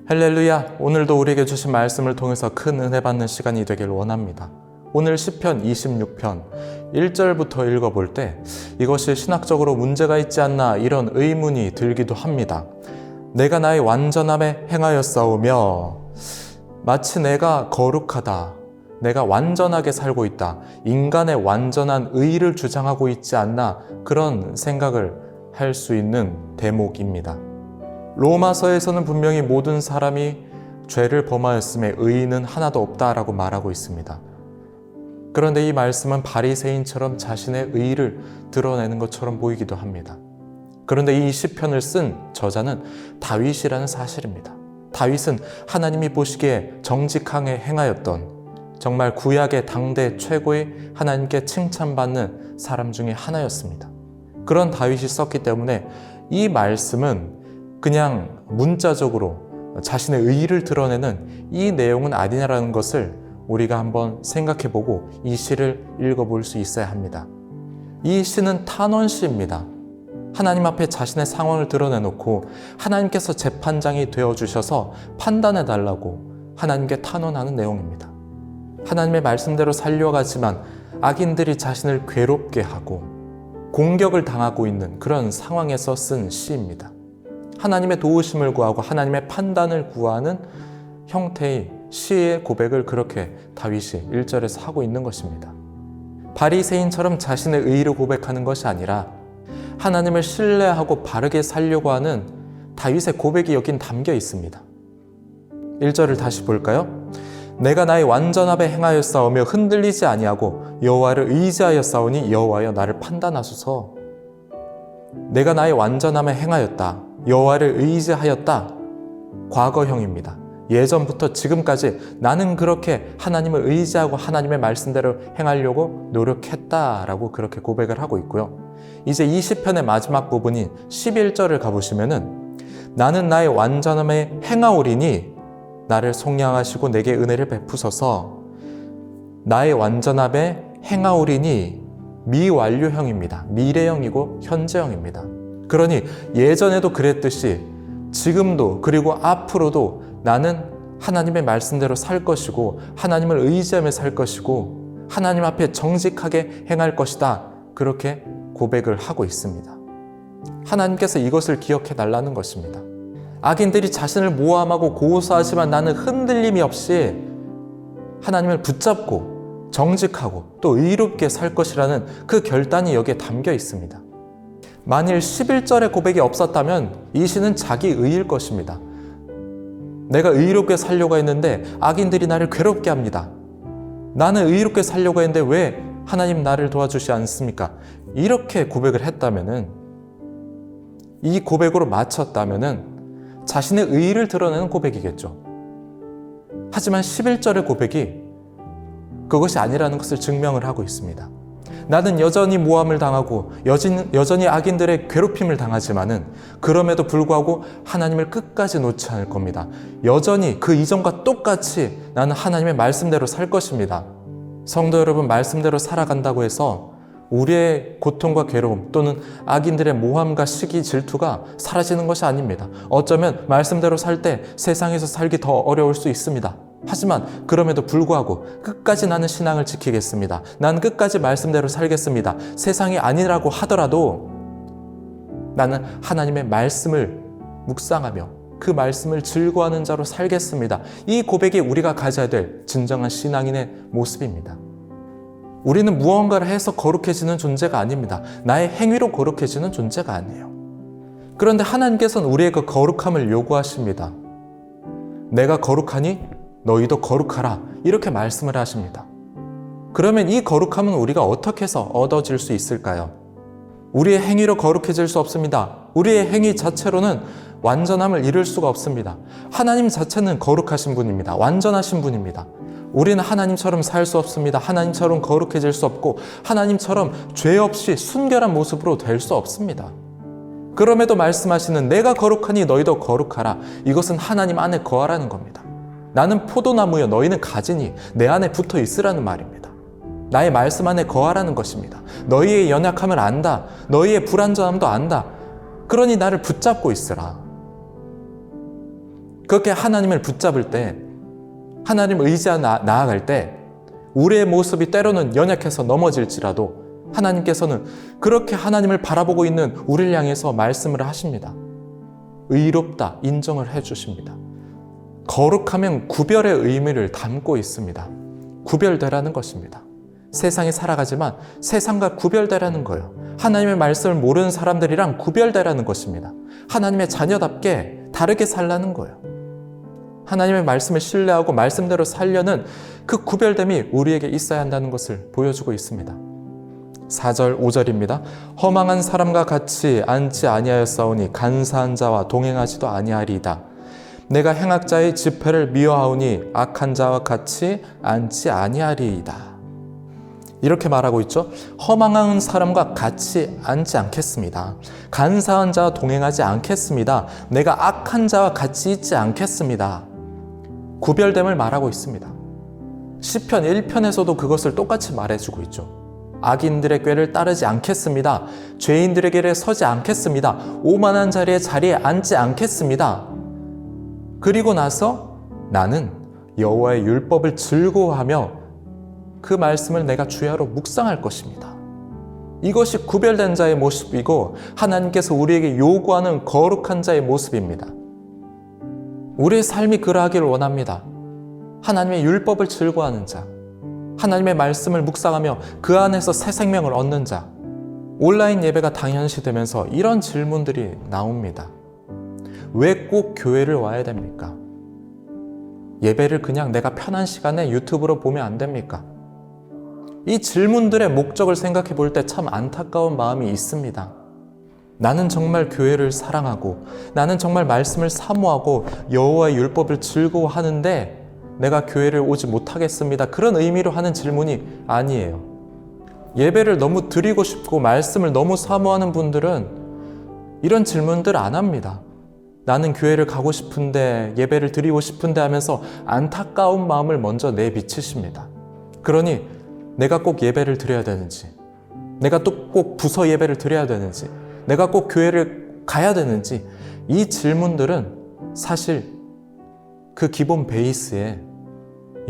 할렐루야! 오늘도 우리에게 주신 말씀을 통해서 큰 은혜 받는 시간이 되길 원합니다. 오늘 시편 26편 1절부터 읽어볼 때 이것이 신학적으로 문제가 있지 않나 이런 의문이 들기도 합니다. 내가 나의 완전함에 행하였사오며 마치 내가 거룩하다, 내가 완전하게 살고 있다, 인간의 완전한 의를 주장하고 있지 않나 그런 생각을 할 수 있는 대목입니다. 로마서에서는 분명히 모든 사람이 죄를 범하였음에 의인은 하나도 없다라고 말하고 있습니다. 그런데 이 말씀은 바리새인처럼 자신의 의를 드러내는 것처럼 보이기도 합니다. 그런데 이 시편을 쓴 저자는 다윗이라는 사실입니다. 다윗은 하나님이 보시기에 정직하게 행하였던 정말 구약의 당대 최고의 하나님께 칭찬받는 사람 중에 하나였습니다. 그런 다윗이 썼기 때문에 이 말씀은 그냥 문자적으로 자신의 의의를 드러내는 이 내용은 아니냐라는 것을 우리가 한번 생각해보고 이 시를 읽어볼 수 있어야 합니다. 이 시는 탄원시입니다. 하나님 앞에 자신의 상황을 드러내놓고 하나님께서 재판장이 되어주셔서 판단해달라고 하나님께 탄원하는 내용입니다. 하나님의 말씀대로 살려가지만 악인들이 자신을 괴롭게 하고 공격을 당하고 있는 그런 상황에서 쓴 시입니다. 하나님의 도우심을 구하고 하나님의 판단을 구하는 형태의 시의 고백을 그렇게 다윗이 1절에서 하고 있는 것입니다. 바리새인처럼 자신의 의의를 고백하는 것이 아니라 하나님을 신뢰하고 바르게 살려고 하는 다윗의 고백이 여긴 담겨 있습니다. 1절을 다시 볼까요? 내가 나의 완전함에 행하였사오며 흔들리지 아니하고 여호와를 의지하였사오니 여호와여 나를 판단하소서. 내가 나의 완전함에 행하였다, 여호와를 의지하였다. 과거형입니다. 예전부터 지금까지 나는 그렇게 하나님을 의지하고 하나님의 말씀대로 행하려고 노력했다라고 그렇게 고백을 하고 있고요. 이제 이 시편의 마지막 부분인 11절을 가보시면은 나는 나의 완전함에 행하오리니 나를 속량하시고 내게 은혜를 베푸소서. 나의 완전함에 행하오리니 미완료형입니다. 미래형이고 현재형입니다. 그러니 예전에도 그랬듯이 지금도 그리고 앞으로도 나는 하나님의 말씀대로 살 것이고 하나님을 의지하며 살 것이고 하나님 앞에 정직하게 행할 것이다. 그렇게 고백을 하고 있습니다. 하나님께서 이것을 기억해 달라는 것입니다. 악인들이 자신을 모함하고 고소하지만 나는 흔들림이 없이 하나님을 붙잡고 정직하고 또 의롭게 살 것이라는 그 결단이 여기에 담겨 있습니다. 만일 11절의 고백이 없었다면 이 시는 자기 의일 것입니다. 내가 의롭게 살려고 했는데 악인들이 나를 괴롭게 합니다. 나는 의롭게 살려고 했는데 왜 하나님 나를 도와주지 않습니까? 이렇게 고백을 했다면은, 이 고백으로 마쳤다면은 자신의 의의를 드러내는 고백이겠죠. 하지만 11절의 고백이 그것이 아니라는 것을 증명을 하고 있습니다. 나는 여전히 모함을 당하고 여전히 악인들의 괴롭힘을 당하지만은 그럼에도 불구하고 하나님을 끝까지 놓지 않을 겁니다. 여전히 그 이전과 똑같이 나는 하나님의 말씀대로 살 것입니다. 성도 여러분, 말씀대로 살아간다고 해서 우리의 고통과 괴로움 또는 악인들의 모함과 시기, 질투가 사라지는 것이 아닙니다. 어쩌면 말씀대로 살 때 세상에서 살기 더 어려울 수 있습니다. 하지만 그럼에도 불구하고 끝까지 나는 신앙을 지키겠습니다. 난 끝까지 말씀대로 살겠습니다. 세상이 아니라고 하더라도 나는 하나님의 말씀을 묵상하며 그 말씀을 즐거워하는 자로 살겠습니다. 이 고백이 우리가 가져야 될 진정한 신앙인의 모습입니다. 우리는 무언가를 해서 거룩해지는 존재가 아닙니다. 나의 행위로 거룩해지는 존재가 아니에요. 그런데 하나님께서는 우리의 그 거룩함을 요구하십니다. 내가 거룩하니 너희도 거룩하라, 이렇게 말씀을 하십니다. 그러면 이 거룩함은 우리가 어떻게 해서 얻어질 수 있을까요? 우리의 행위로 거룩해질 수 없습니다. 우리의 행위 자체로는 완전함을 이룰 수가 없습니다. 하나님 자체는 거룩하신 분입니다. 완전하신 분입니다. 우리는 하나님처럼 살 수 없습니다. 하나님처럼 거룩해질 수 없고 하나님처럼 죄 없이 순결한 모습으로 될 수 없습니다. 그럼에도 말씀하시는 내가 거룩하니 너희도 거룩하라, 이것은 하나님 안에 거하라는 겁니다. 나는 포도나무여 너희는 가지니 내 안에 붙어 있으라는 말입니다. 나의 말씀 안에 거하라는 것입니다. 너희의 연약함을 안다. 너희의 불완전함도 안다. 그러니 나를 붙잡고 있으라. 그렇게 하나님을 붙잡을 때, 하나님을 의지하여 나아갈 때 우리의 모습이 때로는 연약해서 넘어질지라도 하나님께서는 그렇게 하나님을 바라보고 있는 우리를 향해서 말씀을 하십니다. 의롭다 인정을 해주십니다. 거룩하면 구별의 의미를 담고 있습니다. 구별되라는 것입니다. 세상에 살아가지만 세상과 구별되라는 거예요. 하나님의 말씀을 모르는 사람들이랑 구별되라는 것입니다. 하나님의 자녀답게 다르게 살라는 거예요. 하나님의 말씀을 신뢰하고 말씀대로 살려는 그 구별됨이 우리에게 있어야 한다는 것을 보여주고 있습니다. 4절, 5절입니다. 허망한 사람과 같이 앉지 아니하였사오니 간사한 자와 동행하지도 아니하리이다. 내가 행악자의 집회를 미워하오니 악한 자와 같이 앉지 아니하리이다. 이렇게 말하고 있죠. 허망한 사람과 같이 앉지 않겠습니다. 간사한 자와 동행하지 않겠습니다. 내가 악한 자와 같이 있지 않겠습니다. 구별됨을 말하고 있습니다. 시편 1편에서도 그것을 똑같이 말해주고 있죠. 악인들의 꾀를 따르지 않겠습니다. 죄인들의 길에 서지 않겠습니다. 오만한 자리에 앉지 않겠습니다. 그리고 나서 나는 여호와의 율법을 즐거워하며 그 말씀을 내가 주야로 묵상할 것입니다. 이것이 구별된 자의 모습이고 하나님께서 우리에게 요구하는 거룩한 자의 모습입니다. 우리의 삶이 그러하기를 원합니다. 하나님의 율법을 즐거워하는 자, 하나님의 말씀을 묵상하며 그 안에서 새 생명을 얻는 자. 온라인 예배가 당연시되면서 이런 질문들이 나옵니다. 왜 꼭 교회를 와야 됩니까? 예배를 그냥 내가 편한 시간에 유튜브로 보면 안 됩니까? 이 질문들의 목적을 생각해 볼 때 참 안타까운 마음이 있습니다. 나는 정말 교회를 사랑하고 나는 정말 말씀을 사모하고 여호와의 율법을 즐거워하는데 내가 교회를 오지 못하겠습니다. 그런 의미로 하는 질문이 아니에요. 예배를 너무 드리고 싶고 말씀을 너무 사모하는 분들은 이런 질문들 안 합니다. 나는 교회를 가고 싶은데 예배를 드리고 싶은데 하면서 안타까운 마음을 먼저 내비치십니다. 그러니 내가 꼭 예배를 드려야 되는지, 내가 또 꼭 부서 예배를 드려야 되는지, 내가 꼭 교회를 가야 되는지, 이 질문들은 사실 그 기본 베이스에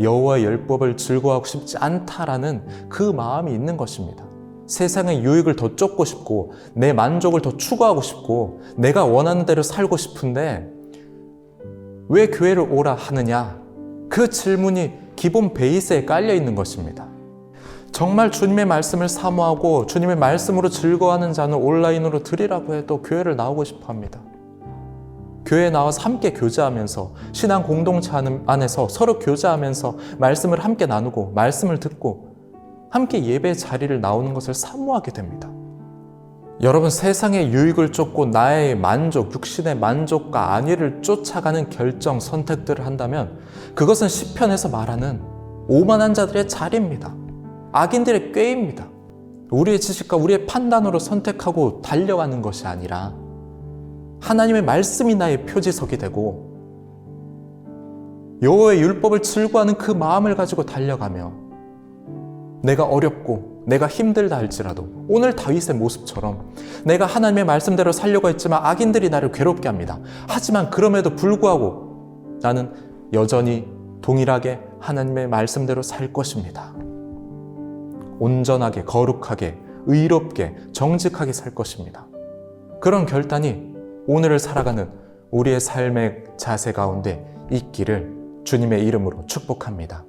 여호와의 율법을 즐거워하고 싶지 않다라는 그 마음이 있는 것입니다. 세상의 유익을 더 쫓고 싶고 내 만족을 더 추구하고 싶고 내가 원하는 대로 살고 싶은데 왜 교회를 오라 하느냐? 그 질문이 기본 베이스에 깔려 있는 것입니다. 정말 주님의 말씀을 사모하고 주님의 말씀으로 즐거워하는 자는 온라인으로 드리라고 해도 교회를 나오고 싶어 합니다. 교회에 나와서 함께 교제하면서 신앙 공동체 안에서 서로 교제하면서 말씀을 함께 나누고 말씀을 듣고 함께 예배 자리를 나오는 것을 사모하게 됩니다. 여러분, 세상의 유익을 쫓고 나의 만족, 육신의 만족과 안위를 쫓아가는 결정, 선택들을 한다면 그것은 시편에서 말하는 오만한 자들의 자리입니다. 악인들의 꾀입니다. 우리의 지식과 우리의 판단으로 선택하고 달려가는 것이 아니라 하나님의 말씀이 나의 표지석이 되고 여호와의 율법을 즐거워하는 그 마음을 가지고 달려가며 내가 어렵고 내가 힘들다 할지라도 오늘 다윗의 모습처럼 내가 하나님의 말씀대로 살려고 했지만 악인들이 나를 괴롭게 합니다. 하지만 그럼에도 불구하고 나는 여전히 동일하게 하나님의 말씀대로 살 것입니다. 온전하게, 거룩하게, 의롭게, 정직하게 살 것입니다. 그런 결단이 오늘을 살아가는 우리의 삶의 자세 가운데 있기를 주님의 이름으로 축복합니다.